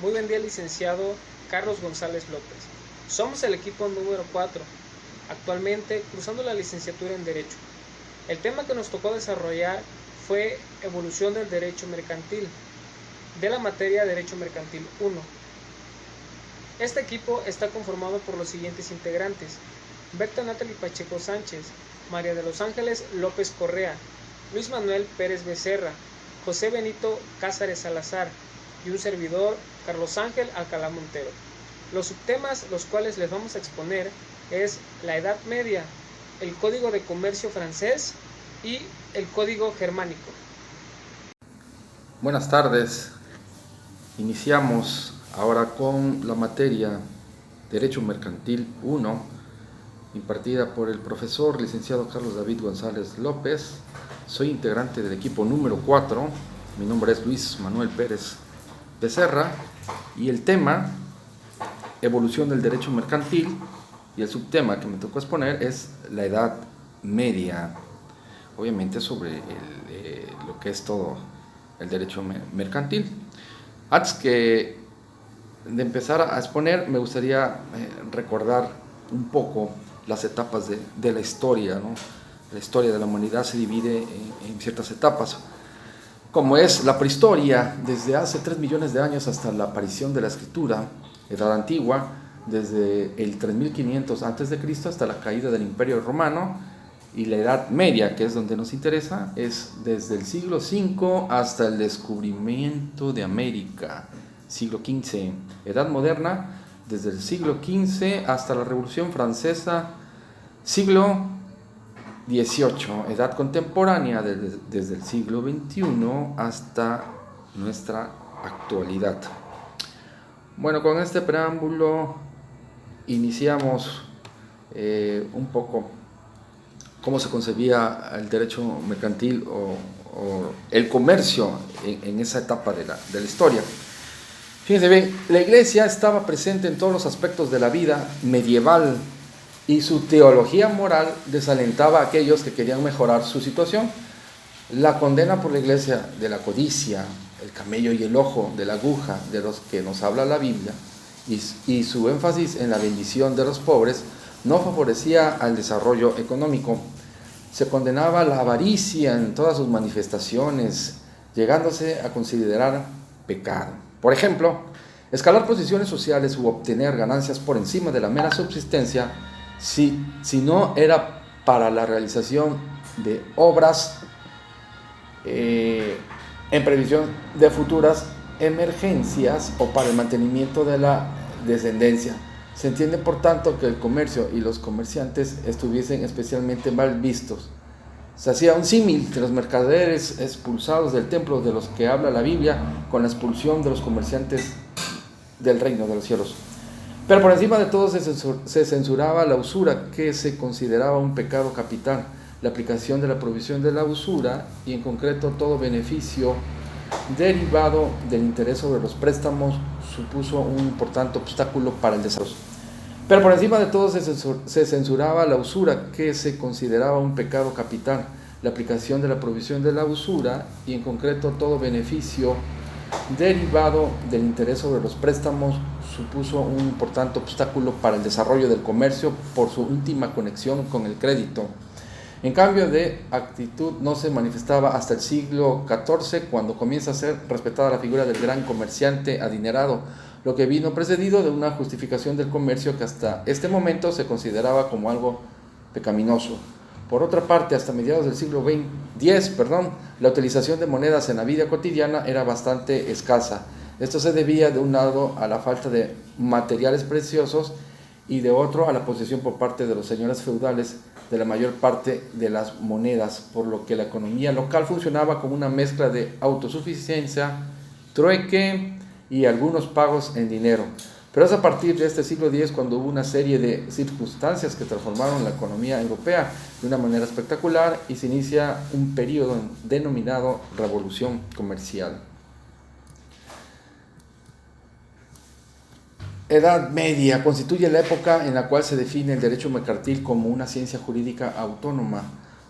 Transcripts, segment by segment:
Muy buen día, licenciado Carlos González López. Somos el equipo número 4, actualmente cursando la licenciatura en Derecho. El tema que nos tocó desarrollar fue evolución del derecho mercantil, de la materia Derecho Mercantil 1. Este equipo está conformado por los siguientes integrantes: Berta Natalie Pacheco Sánchez, María de los Ángeles López Correa, Luis Manuel Pérez Becerra, José Benito Cázares Salazar y un servidor, Carlos Ángel Alcalá Montero. Los subtemas los cuales les vamos a exponer es la Edad Media, el Código de Comercio francés y el Código Germánico. Buenas tardes. Iniciamos ahora con la materia Derecho Mercantil 1, impartida por el profesor licenciado Carlos David González López. Soy integrante del equipo número 4. Mi nombre es Luis Manuel Pérez Becerra y el tema, evolución del derecho mercantil, y el subtema que me tocó exponer es la Edad Media, obviamente sobre lo que es todo el derecho mercantil. Antes que de empezar a exponer, me gustaría recordar un poco las etapas de la historia, ¿no? La historia de la humanidad se divide en ciertas etapas, como es la prehistoria, desde hace 3 millones de años hasta la aparición de la escritura, Edad Antigua, desde el 3500 a.C. hasta la caída del Imperio Romano, y la Edad Media, que es donde nos interesa, es desde el siglo V hasta el descubrimiento de América, siglo XV. Edad Moderna, desde el siglo XV hasta la Revolución Francesa, siglo XVIII. Edad Contemporánea, desde el siglo XXI hasta nuestra actualidad. Bueno, con este preámbulo iniciamos un poco cómo se concebía el derecho mercantil o el comercio en esa etapa de la historia. Fíjense bien, la Iglesia estaba presente en todos los aspectos de la vida medieval y su teología moral desalentaba a aquellos que querían mejorar su situación. La condena por la Iglesia de la codicia, el camello y el ojo, de la aguja, de los que nos habla la Biblia, y su énfasis en la bendición de los pobres no favorecía al desarrollo económico. Se condenaba la avaricia en todas sus manifestaciones, llegándose a considerar pecado. Por ejemplo, escalar posiciones sociales u obtener ganancias por encima de la mera subsistencia, si no era para la realización de obras en previsión de futuras emergencias o para el mantenimiento de la descendencia. Se entiende, por tanto, que el comercio y los comerciantes estuviesen especialmente mal vistos. Se hacía un símil de los mercaderes expulsados del templo de los que habla la Biblia con la expulsión de los comerciantes del reino de los cielos. Pero por encima de todo se censuraba la usura, que se consideraba un pecado capital. La aplicación de la prohibición de la usura, y en concreto todo beneficio derivado del interés sobre los préstamos, supuso un importante obstáculo para el desarrollo. Pero por encima de todo se censuraba la usura, que se consideraba un pecado capital. La aplicación de la prohibición de la usura, y en concreto todo beneficio derivado del interés sobre los préstamos, supuso un importante obstáculo para el desarrollo del comercio por su íntima conexión con el crédito. En cambio de actitud no se manifestaba hasta el siglo XIV, cuando comienza a ser respetada la figura del gran comerciante adinerado, lo que vino precedido de una justificación del comercio que hasta este momento se consideraba como algo pecaminoso. Por otra parte, hasta mediados del siglo X, la utilización de monedas en la vida cotidiana era bastante escasa. Esto se debía, de un lado, a la falta de materiales preciosos y de otro a la posesión por parte de los señores feudales de la mayor parte de las monedas, por lo que la economía local funcionaba como una mezcla de autosuficiencia, trueque y algunos pagos en dinero. Pero es a partir de este siglo X cuando hubo una serie de circunstancias que transformaron la economía europea de una manera espectacular y se inicia un periodo denominado Revolución Comercial. Edad Media constituye la época en la cual se define el derecho mercantil como una ciencia jurídica autónoma.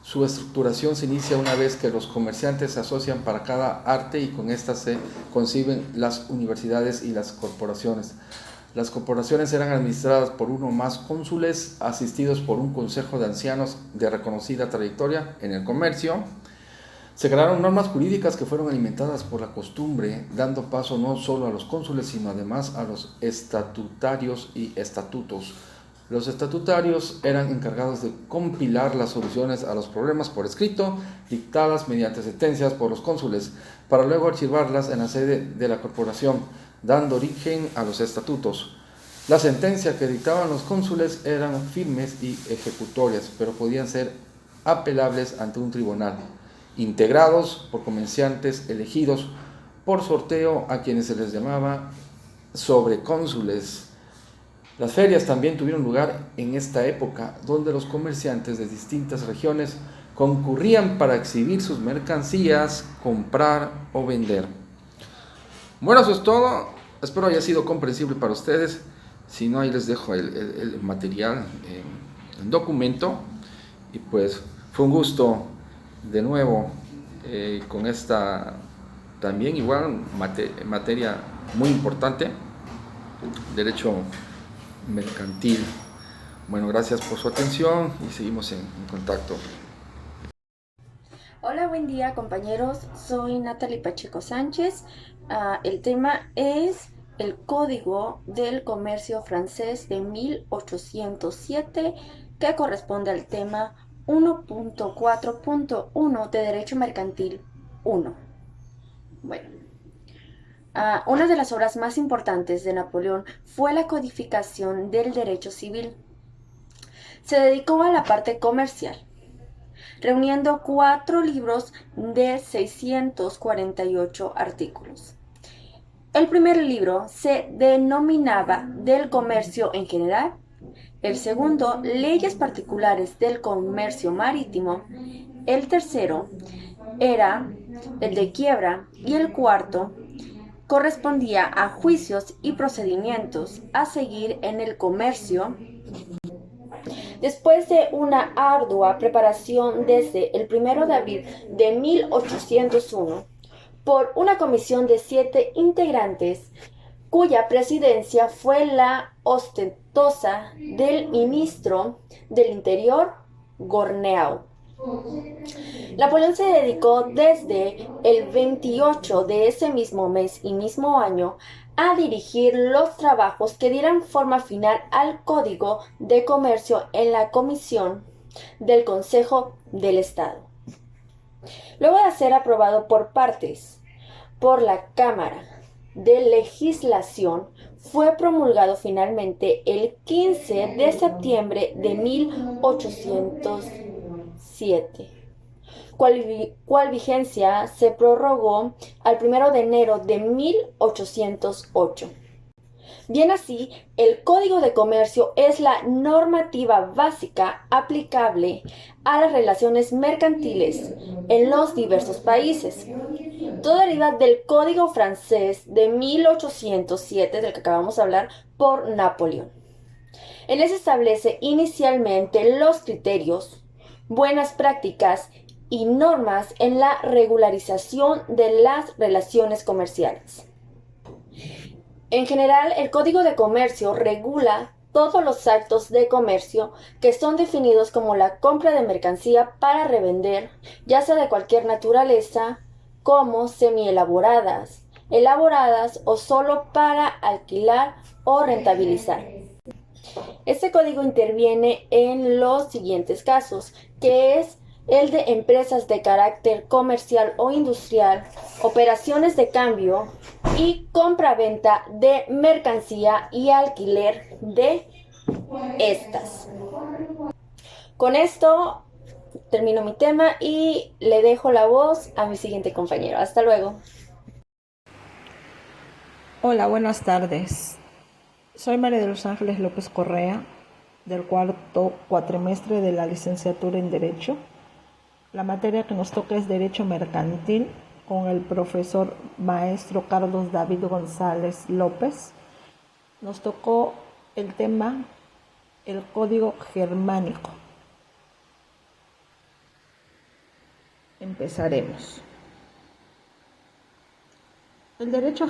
Su estructuración se inicia una vez que los comerciantes se asocian para cada arte y con estas se conciben las universidades y las corporaciones. Las corporaciones eran administradas por uno o más cónsules, asistidos por un consejo de ancianos de reconocida trayectoria en el comercio. Se crearon normas jurídicas que fueron alimentadas por la costumbre, dando paso no solo a los cónsules, sino además a los estatutarios y estatutos. Los estatutarios eran encargados de compilar las soluciones a los problemas por escrito, dictadas mediante sentencias por los cónsules, para luego archivarlas en la sede de la corporación, dando origen a los estatutos. Las sentencias que dictaban los cónsules eran firmes y ejecutorias, pero podían ser apelables ante un tribunal, integrados por comerciantes elegidos por sorteo a quienes se les llamaba sobrecónsules. Las ferias también tuvieron lugar en esta época, donde los comerciantes de distintas regiones concurrían para exhibir sus mercancías, comprar o vender. Bueno, eso es todo. Espero haya sido comprensible para ustedes. Si no, ahí les dejo el material en documento. Y pues fue un gusto de nuevo con esta también igual materia muy importante, derecho mercantil. Bueno, gracias por su atención y seguimos en contacto. Hola, buen día compañeros, soy Natalie Pacheco Sánchez. El tema es el Código del Comercio francés de 1807, que corresponde al tema 1.4.1 de Derecho Mercantil 1. Bueno, una de las obras más importantes de Napoleón fue la codificación del derecho civil. Se dedicó a la parte comercial, reuniendo 4 libros de 648 artículos. El primer libro se denominaba Del comercio en general, el segundo, Leyes particulares del comercio marítimo, el tercero era el de quiebra y el cuarto correspondía a juicios y procedimientos a seguir en el comercio. Después de una ardua preparación desde el 1 de abril de 1801 por una comisión de 7 integrantes, cuya presidencia fue la ostentosa del ministro del Interior, Gournau. Napoleón se dedicó desde el 28 de ese mismo mes y mismo año a dirigir los trabajos que dieran forma final al Código de Comercio en la Comisión del Consejo del Estado. Luego de ser aprobado por partes por la Cámara de Legislación, fue promulgado finalmente el 15 de septiembre de 1807. Cual vigencia se prorrogó al 1 de enero de 1808. Bien así, el Código de Comercio es la normativa básica aplicable a las relaciones mercantiles en los diversos países. Todo deriva del Código francés de 1807, del que acabamos de hablar, por Napoleón. En él se establece inicialmente los criterios, buenas prácticas y normas en la regularización de las relaciones comerciales. En general, el Código de Comercio regula todos los actos de comercio que son definidos como la compra de mercancía para revender, ya sea de cualquier naturaleza, como semi-elaboradas, elaboradas o solo para alquilar o rentabilizar. Este código interviene en los siguientes casos, que es el de empresas de carácter comercial o industrial, operaciones de cambio y compra-venta de mercancía y alquiler de estas. Con esto termino mi tema y le dejo la voz a mi siguiente compañero. Hasta luego. Hola, buenas tardes. Soy María de los Ángeles López Correa, del cuarto cuatrimestre de la licenciatura en Derecho. La materia que nos toca es Derecho Mercantil, con el profesor maestro Carlos David González López. Nos tocó el tema, el Código Germánico. Empezaremos. El derecho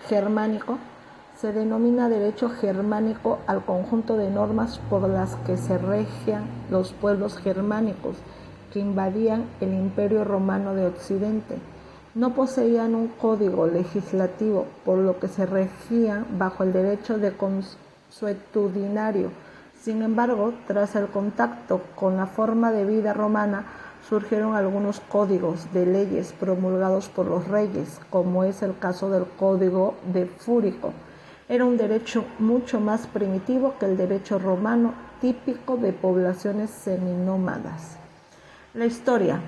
germánico se denomina derecho germánico al conjunto de normas por las que se regían los pueblos germánicos que invadían el Imperio Romano de Occidente. No poseían un código legislativo, por lo que se regían bajo el derecho de consuetudinario. Sin embargo, tras el contacto con la forma de vida romana, surgieron algunos códigos de leyes promulgados por los reyes, como es el caso del Código de Fúrico. Era un derecho mucho más primitivo que el derecho romano, típico de poblaciones seminómadas. La historia.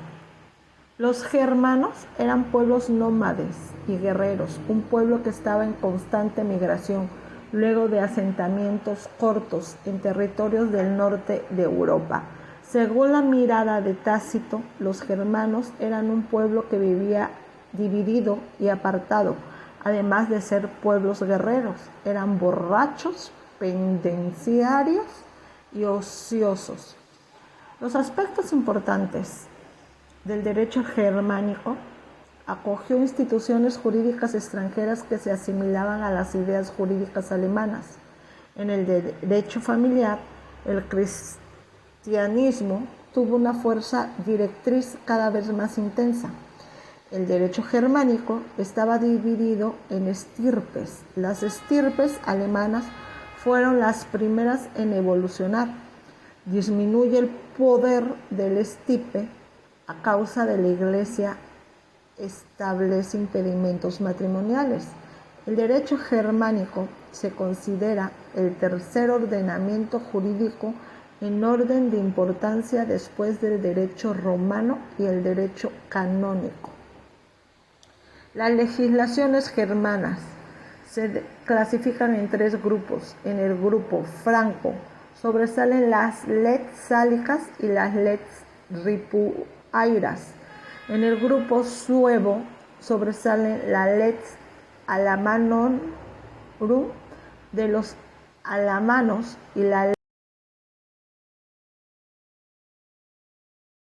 Los germanos eran pueblos nómades y guerreros, un pueblo que estaba en constante migración, luego de asentamientos cortos en territorios del norte de Europa. Según la mirada de Tácito, los germanos eran un pueblo que vivía dividido y apartado, además de ser pueblos guerreros. Eran borrachos, pendenciarios y ociosos. Los aspectos importantes del derecho germánico: acogió instituciones jurídicas extranjeras que se asimilaban a las ideas jurídicas alemanas. En el derecho familiar, el cristianismo tuvo una fuerza directriz cada vez más intensa. El derecho germánico estaba dividido en estirpes. Las estirpes alemanas fueron las primeras en evolucionar. Disminuye el poder del estirpe a causa de la Iglesia, establece impedimentos matrimoniales. El derecho germánico se considera el tercer ordenamiento jurídico en orden de importancia después del derecho romano y el derecho canónico. Las legislaciones germanas se clasifican en tres grupos. En el grupo franco sobresalen las lex sálicas y las lex ripuarias. En el grupo suevo sobresalen la lex alamanorum de los alamanos y la